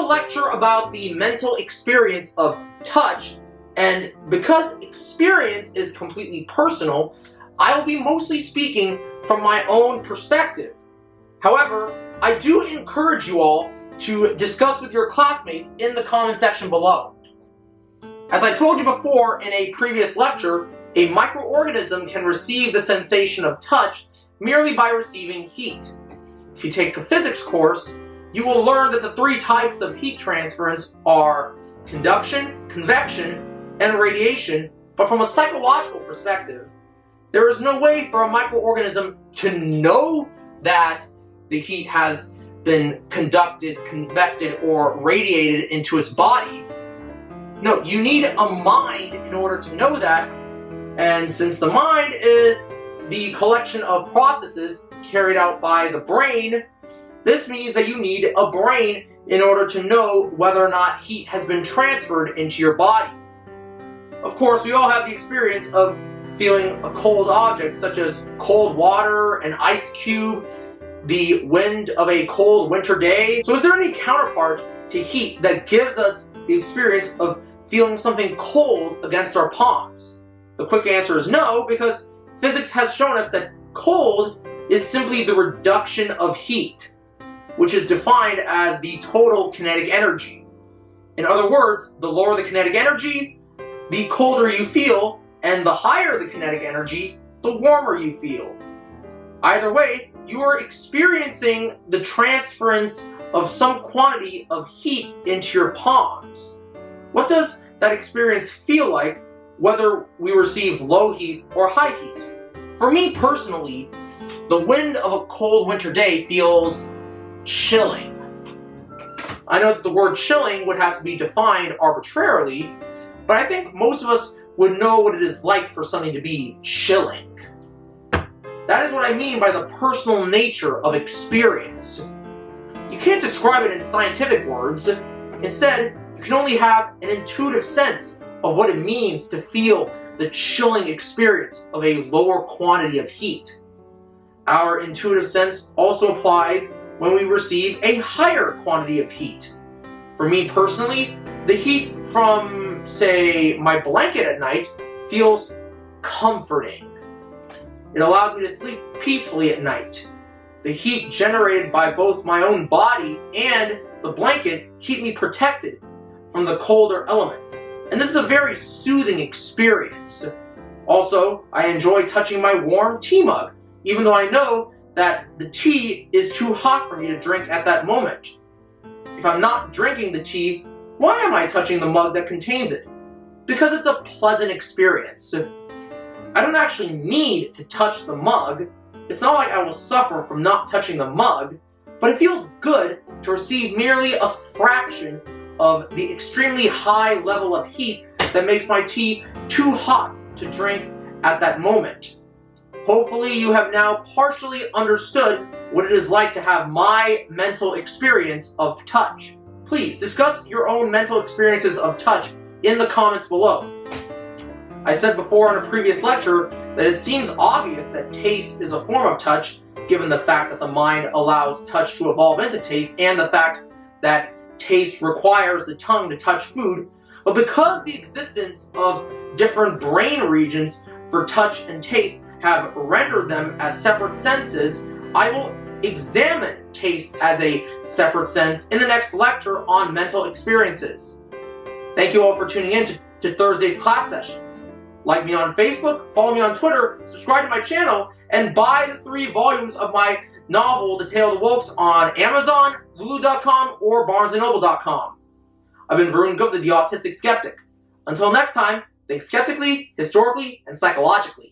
lecture about the mental experience of touch, and because experience is completely personal, I will be mostly speaking from my own perspective. However, I do encourage you all to discuss with your classmates in the comment section below. As I told you before in a previous lecture, a microorganism can receive the sensation of touch merely by receiving heat. If you take a physics course, you will learn that the three types of heat transference are conduction, convection, and radiation, but from a psychological perspective, there is no way for a microorganism to know that the heat has been conducted, convected, or radiated into its body. No, you need a mind in order to know that, and since the mind is the collection of processes carried out by the brain, this means that you need a brain in order to know whether or not heat has been transferred into your body. Of course, we all have the experience of feeling a cold object, such as cold water, an ice cube, the wind of a cold winter day. So is there any counterpart to heat that gives us the experience of feeling something cold against our palms? The quick answer is no, because physics has shown us that cold is simply the reduction of heat, which is defined as the total kinetic energy. In other words, the lower the kinetic energy, the colder you feel, and the higher the kinetic energy, the warmer you feel. Either way, you are experiencing the transference of some quantity of heat into your palms. What does that experience feel like, whether we receive low heat or high heat? For me personally, the wind of a cold winter day feels chilling. I know that the word chilling would have to be defined arbitrarily, but I think most of us would know what it is like for something to be chilling. That is what I mean by the personal nature of experience. You can't describe it in scientific words. Instead, you can only have an intuitive sense of what it means to feel the chilling experience of a lower quantity of heat. Our intuitive sense also applies when we receive a higher quantity of heat. For me personally, the heat from, say, my blanket at night feels comforting. It allows me to sleep peacefully at night. The heat generated by both my own body and the blanket keep me protected from the colder elements. And this is a very soothing experience. Also, I enjoy touching my warm tea mug, even though I know that the tea is too hot for me to drink at that moment. If I'm not drinking the tea, why am I touching the mug that contains it? Because it's a pleasant experience. I don't actually need to touch the mug. It's not like I will suffer from not touching the mug, but it feels good to receive merely a fraction of the extremely high level of heat that makes my tea too hot to drink at that moment. Hopefully you have now partially understood what it is like to have my mental experience of touch. Please discuss your own mental experiences of touch in the comments below. I said before in a previous lecture that it seems obvious that taste is a form of touch, given the fact that the mind allows touch to evolve into taste and the fact that taste requires the tongue to touch food. But because the existence of different brain regions for touch and taste have rendered them as separate senses, I will examine taste as a separate sense in the next lecture on mental experiences. Thank you all for tuning in to Thursday's class sessions. Like me on Facebook, follow me on Twitter, subscribe to my channel, and buy the 3 volumes of my novel, The Tale of the Wokes, on Amazon, Lulu.com, or BarnesandNoble.com. I've been Varun Gupta, the Autistic Skeptic. Until next time, think skeptically, historically, and psychologically.